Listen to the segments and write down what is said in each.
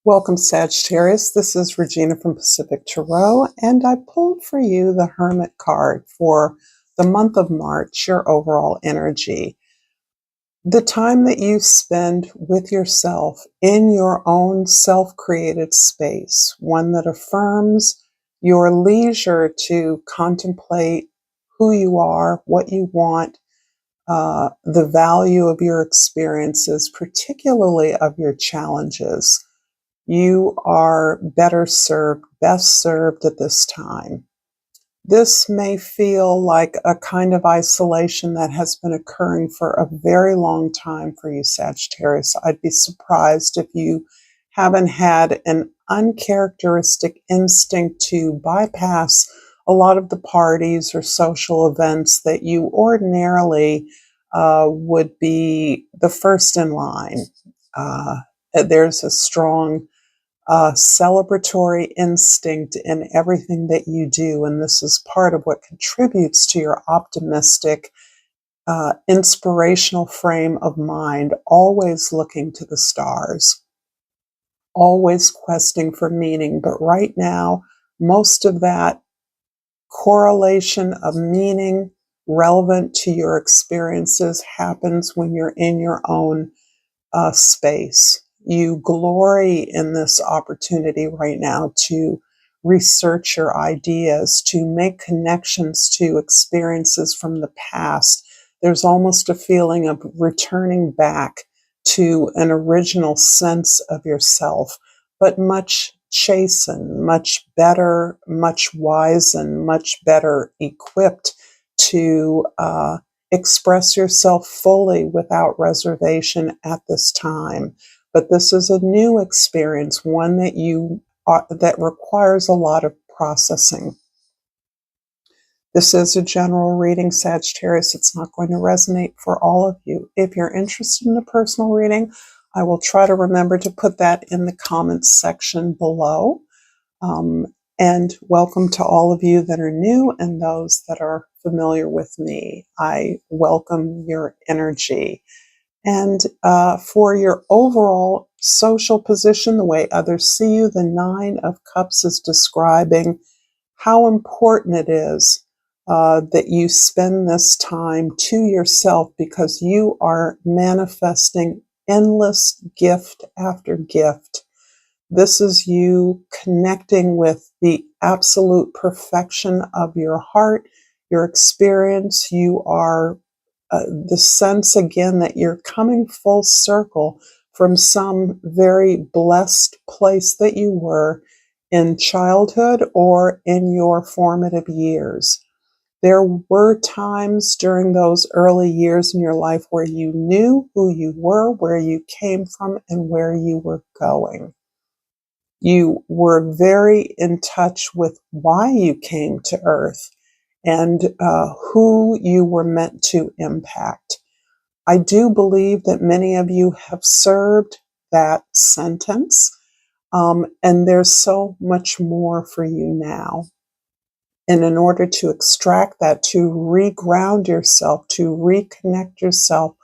Welcome, Sagittarius. This is Regina from Pacific Tarot, and I pulled for you the Hermit card for the month of March, your overall energy. The time that you spend with yourself in your own self-created space, one that affirms your leisure to contemplate who you are, what you want, the value of your experiences, particularly of your challenges. You are best served at this time. This may feel like a kind of isolation that has been occurring for a very long time for you, Sagittarius. I'd be surprised if you haven't had an uncharacteristic instinct to bypass a lot of the parties or social events that you ordinarily would be the first in line. There's a strong celebratory instinct in everything that you do, and this is part of what contributes to your optimistic, inspirational frame of mind, always looking to the stars, always questing for meaning. But right now, most of that correlation of meaning relevant to your experiences happens when you're in your own space. You glory in this opportunity right now to research your ideas, to make connections to experiences from the past. There's almost a feeling of returning back to an original sense of yourself, but much chastened, much better, much wizened, much better equipped to express yourself fully without reservation at this time. But this is a new experience, one that that requires a lot of processing. This is a general reading, Sagittarius. It's not going to resonate for all of you. If you're interested in a personal reading, I will try to remember to put that in the comments section below. And welcome to all of you that are new and those that are familiar with me. I welcome your energy. And for your overall social position, the way others see you, the Nine of Cups is describing how important it is that you spend this time to yourself, because you are manifesting endless gift after gift. This is you connecting with the absolute perfection of your heart, your experience. You are the sense again that you're coming full circle from some very blessed place that you were in childhood or in your formative years. There were times during those early years in your life where you knew who you were, where you came from, and where you were going. You were very in touch with why you came to Earth and who you were meant to impact. I do believe that many of you have served that sentence, and there's so much more for you now. And in order to extract that, to reground yourself, to reconnect yourself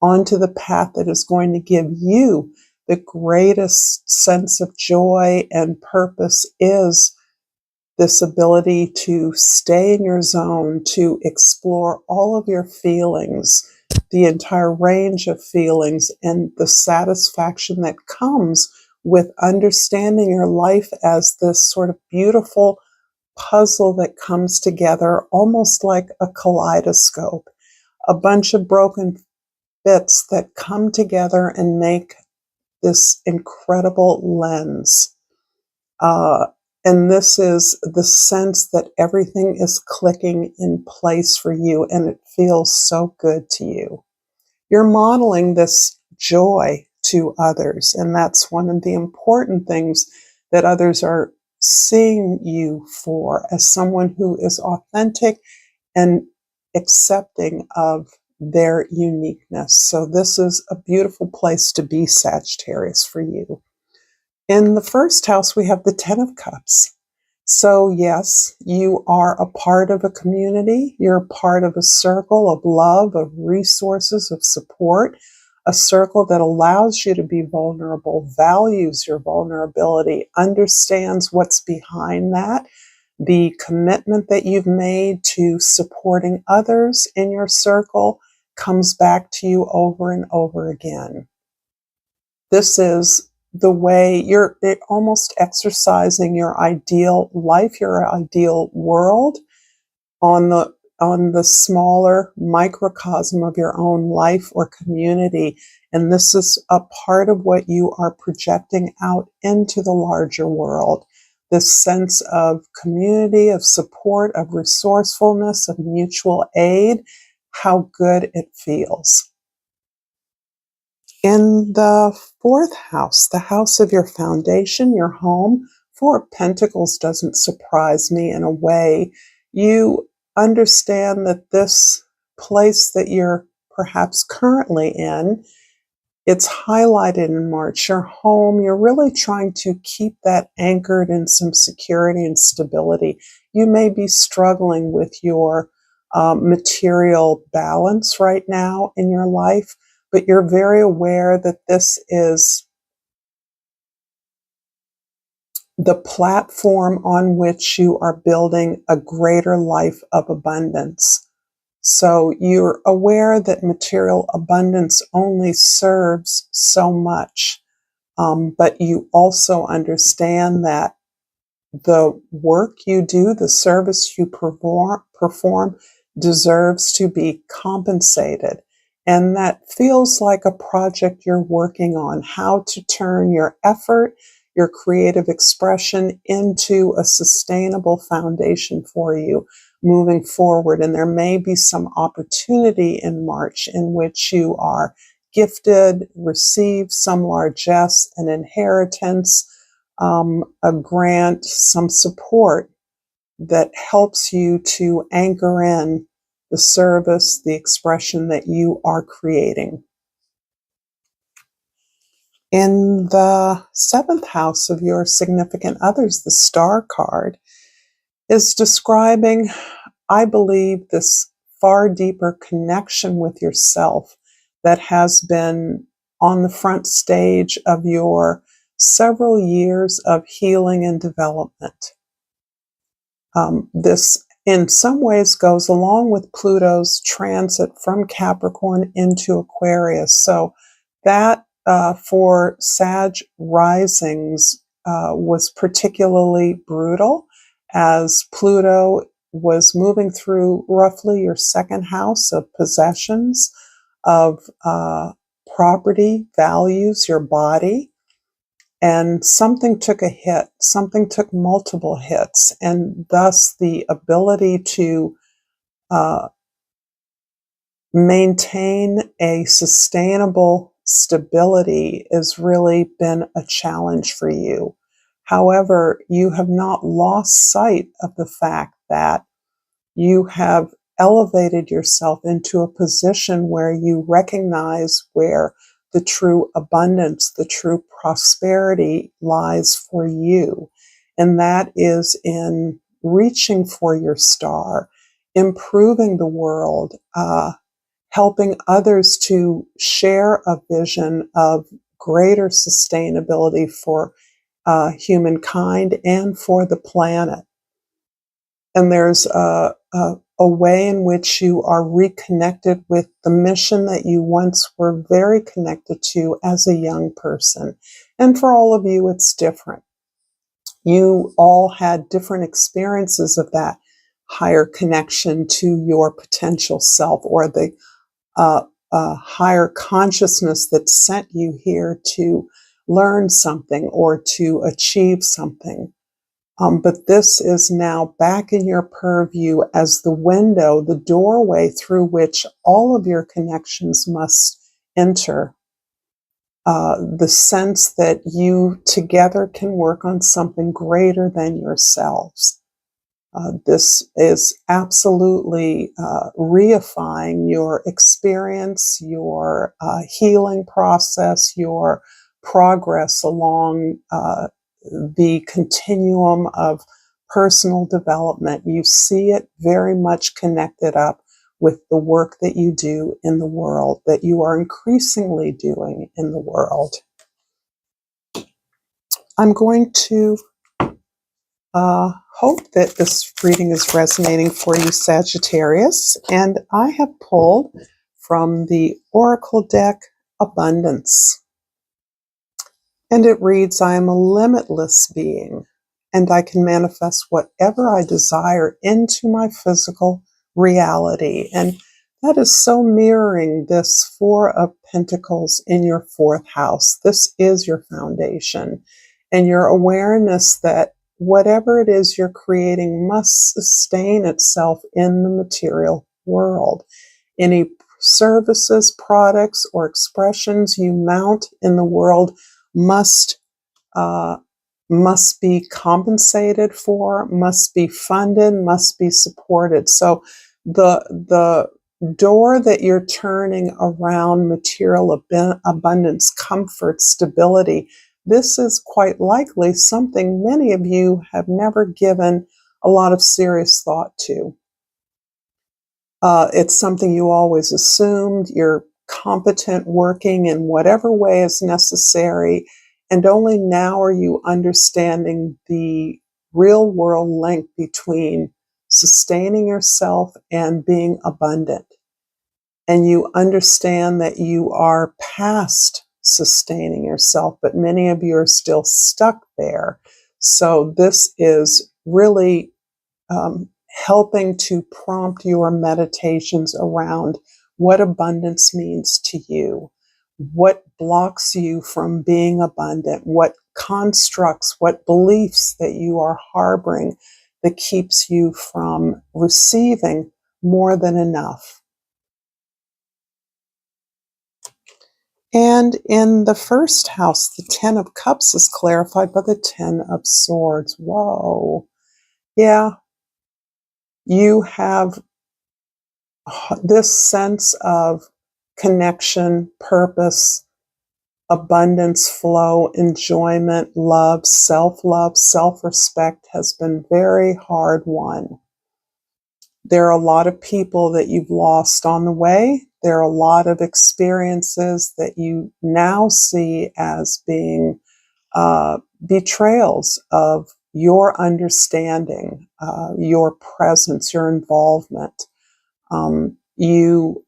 onto the path that is going to give you the greatest sense of joy and purpose, is this ability to stay in your zone, to explore all of your feelings, the entire range of feelings, and the satisfaction that comes with understanding your life as this sort of beautiful puzzle that comes together almost like a kaleidoscope, a bunch of broken bits that come together and make this incredible lens. And this is the sense that everything is clicking in place for you, and it feels so good to you. You're modeling this joy to others, and that's one of the important things that others are seeing you for, as someone who is authentic and accepting of their uniqueness. So this is a beautiful place to be, Sagittarius, for you. In the first house, we have the Ten of Cups. So yes, you are a part of a community. You're a part of a circle of love, of resources, of support. a circle that allows you to be vulnerable, values your vulnerability, understands what's behind that, the commitment that you've made to supporting others in your circle comes back to you over and over again. This is the way you're almost exercising your ideal life, your ideal world on the smaller microcosm of your own life or community. And this is a part of what you are projecting out into the larger world. This sense of community, of support, of resourcefulness, of mutual aid, how good it feels. In the fourth house, the house of your foundation, your home, Four of Pentacles doesn't surprise me in a way. You understand that this place that you're perhaps currently in, it's highlighted in March. Your home, you're really trying to keep that anchored in some security and stability. You may be struggling with your material balance right now in your life, but you're very aware that this is the platform on which you are building a greater life of abundance. So you're aware that material abundance only serves so much, but you also understand that the work you do, the service you perform deserves to be compensated. And that feels like a project you're working on, how to turn your effort, your creative expression into a sustainable foundation for you moving forward. And there may be some opportunity in March in which you are gifted, receive some largesse, an inheritance, a grant, some support that helps you to anchor in the service, the expression that you are creating. In the seventh house of your significant others, the Star card is describing, I believe, this far deeper connection with yourself that has been on the front stage of your several years of healing and development. This, in some ways, goes along with Pluto's transit from Capricorn into Aquarius. So that for Sag risings was particularly brutal as Pluto was moving through roughly your second house of possessions, of property, values, your body. And something took a hit, something took multiple hits, and thus the ability to maintain a sustainable stability has really been a challenge for you. However, you have not lost sight of the fact that you have elevated yourself into a position where you recognize where the true abundance, the true prosperity lies for you. And that is in reaching for your star, improving the world, helping others to share a vision of greater sustainability for humankind and for the planet. And there's a way in which you are reconnected with the mission that you once were very connected to as a young person. And for all of you, it's different. You all had different experiences of that higher connection to your potential self, or the higher consciousness that sent you here to learn something or to achieve something. But this is now back in your purview as the window, the doorway through which all of your connections must enter. The sense that you together can work on something greater than yourselves. This is absolutely reifying your experience, your healing process, your progress along the continuum of personal development. You see it very much connected up with the work that you do in the world, that you are increasingly doing in the world. I'm going to hope that this reading is resonating for you, Sagittarius. And I have pulled from the Oracle deck, Abundance. And it reads, I am a limitless being, and I can manifest whatever I desire into my physical reality. And that is so mirroring this Four of Pentacles in your fourth house. This is your foundation, and your awareness that whatever it is you're creating must sustain itself in the material world. Any services, products, or expressions you mount in the world must be compensated for, must be funded, must be supported. So the door that you're turning around material abundance, comfort, stability, this is quite likely something many of you have never given a lot of serious thought to. It's something you always assumed. You're competent working in whatever way is necessary, and only now are you understanding the real world link between sustaining yourself and being abundant. And you understand that you are past sustaining yourself, but many of you are still stuck there. So this is really helping to prompt your meditations around what abundance means to you, what blocks you from being abundant, what constructs, what beliefs that you are harboring that keeps you from receiving more than enough. And in the first house, the Ten of Cups is clarified by the Ten of Swords. Whoa. Yeah. You have this sense of connection, purpose, abundance, flow, enjoyment, love, self-respect has been very hard won. There are a lot of people that you've lost on the way. There are a lot of experiences that you now see as being betrayals of your understanding, your presence, your involvement. You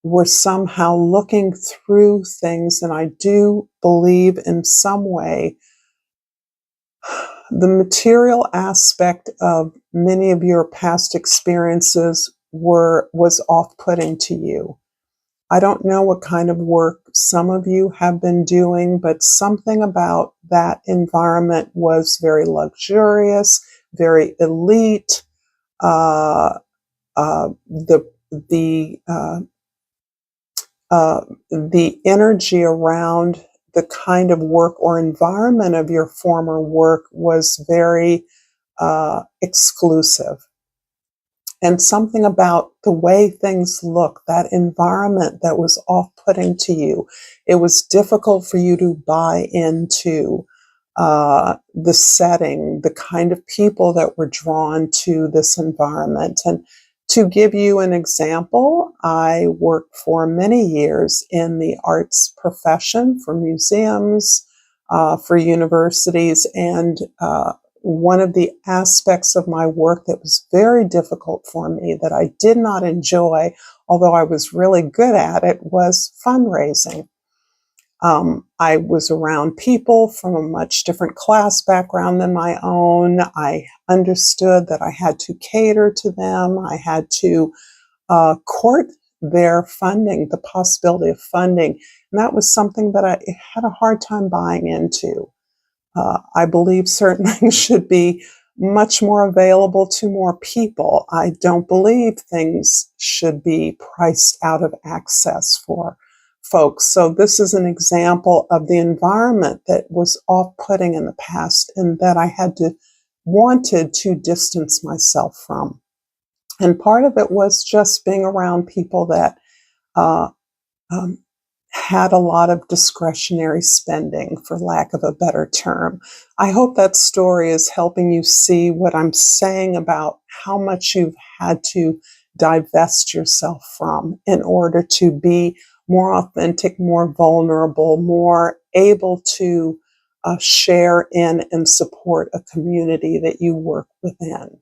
were somehow looking through things, and I do believe in some way the material aspect of many of your past experiences was off-putting to you. I don't know what kind of work some of you have been doing, but something about that environment was very luxurious, very elite. The energy around the kind of work or environment of your former work was very exclusive. And something about the way things look, that environment that was off-putting to you, it was difficult for you to buy into the setting, the kind of people that were drawn to this environment. And to give you an example, I worked for many years in the arts profession for museums, for universities, and one of the aspects of my work that was very difficult for me, that I did not enjoy, although I was really good at it, was fundraising. I was around people from a much different class background than my own. I understood that I had to cater to them. I had to court their funding, the possibility of funding. And that was something that I had a hard time buying into. I believe certain things should be much more available to more people. I don't believe things should be priced out of access for folks. So this is an example of the environment that was off-putting in the past and that I wanted to distance myself from. And part of it was just being around people that had a lot of discretionary spending, for lack of a better term. I hope that story is helping you see what I'm saying about how much you've had to divest yourself from in order to be more authentic, more vulnerable, more able to share in and support a community that you work within.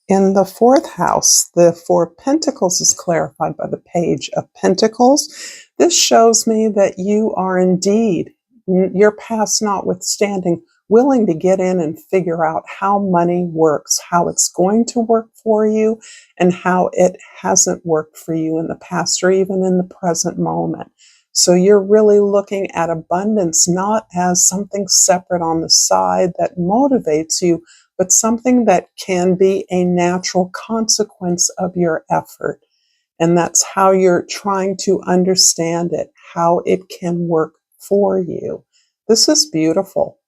In the fourth house, the Four of Pentacles is clarified by the Page of Pentacles. This shows me that you are indeed, your past notwithstanding, willing to get in and figure out how money works, how it's going to work for you, and how it hasn't worked for you in the past or even in the present moment. So you're really looking at abundance not as something separate on the side that motivates you, but something that can be a natural consequence of your effort. And that's how you're trying to understand it, how it can work for you. This is beautiful.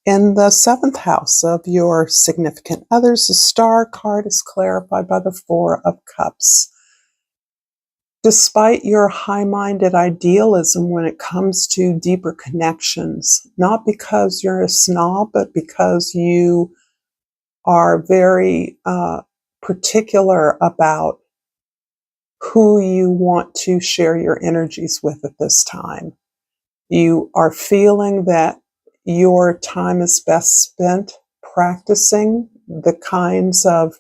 In the seventh house of your significant others, the Star card is clarified by the Four of Cups. Despite your high-minded idealism when it comes to deeper connections, not because you're a snob, but because you are very particular about who you want to share your energies with at this time. You are feeling that your time is best spent practicing the kinds of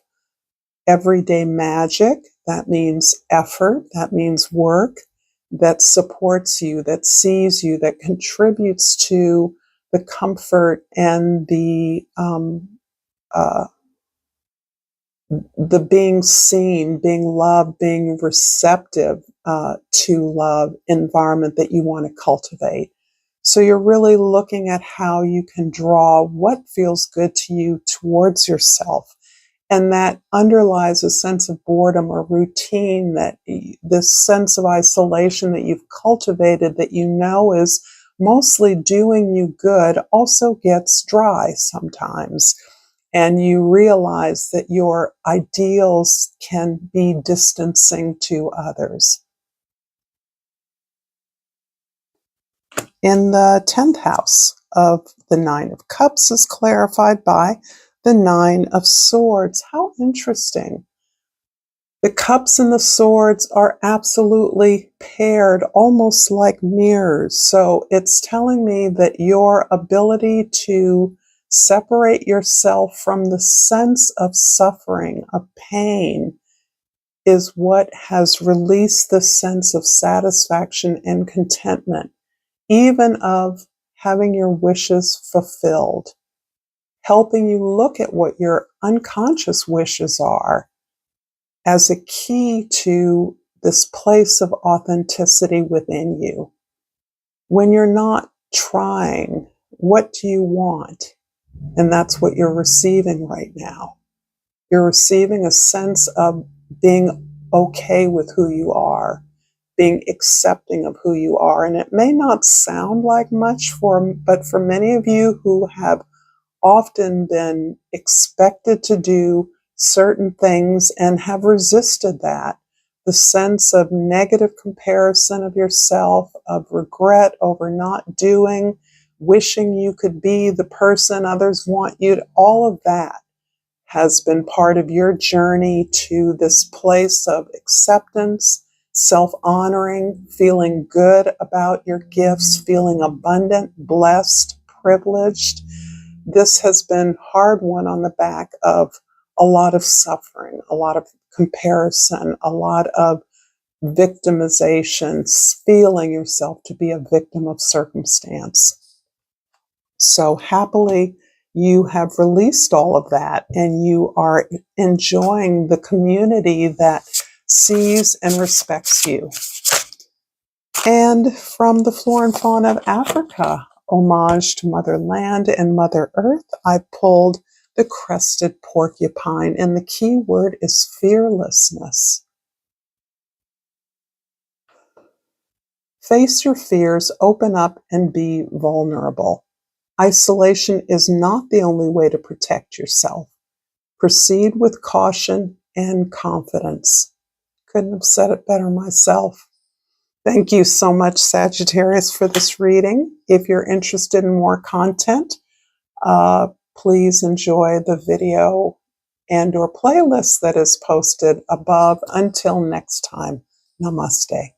everyday magic. That means effort, that means work, that supports you, that sees you, that contributes to the comfort and the being seen, being loved, being receptive to love environment that you want to cultivate. So you're really looking at how you can draw what feels good to you towards yourself. And that underlies a sense of boredom or routine, that this sense of isolation that you've cultivated that you know is mostly doing you good also gets dry sometimes. And you realize that your ideals can be distancing to others. In the 10th house of the Nine of Cups is clarified by the Nine of Swords. How interesting. The cups and the swords are absolutely paired, almost like mirrors. So it's telling me that your ability to separate yourself from the sense of suffering, of pain, is what has released the sense of satisfaction and contentment, even of having your wishes fulfilled, helping you look at what your unconscious wishes are as a key to this place of authenticity within you. When you're not trying, what do you want? And that's what you're receiving right now. You're receiving a sense of being okay with who you are, being accepting of who you are. And it may not sound like much but for many of you who have often been expected to do certain things and have resisted that, the sense of negative comparison of yourself, of regret over not doing, wishing you could be the person others want you to, all of that has been part of your journey to this place of acceptance, self-honoring, feeling good about your gifts, feeling abundant, blessed, privileged. This has been hard won on the back of a lot of suffering, a lot of comparison, a lot of victimization, feeling yourself to be a victim of circumstance. So happily, you have released all of that and you are enjoying the community that sees and respects you. And from the Flora and Fauna of Africa, homage to Mother Land and Mother Earth, I pulled the crested porcupine, and the key word is fearlessness. Face your fears, open up, and be vulnerable. Isolation is not the only way to protect yourself. Proceed with caution and confidence. Couldn't have said it better myself. Thank you so much, Sagittarius, for this reading. If you're interested in more content, please enjoy the video and or playlist that is posted above. Until next time, namaste.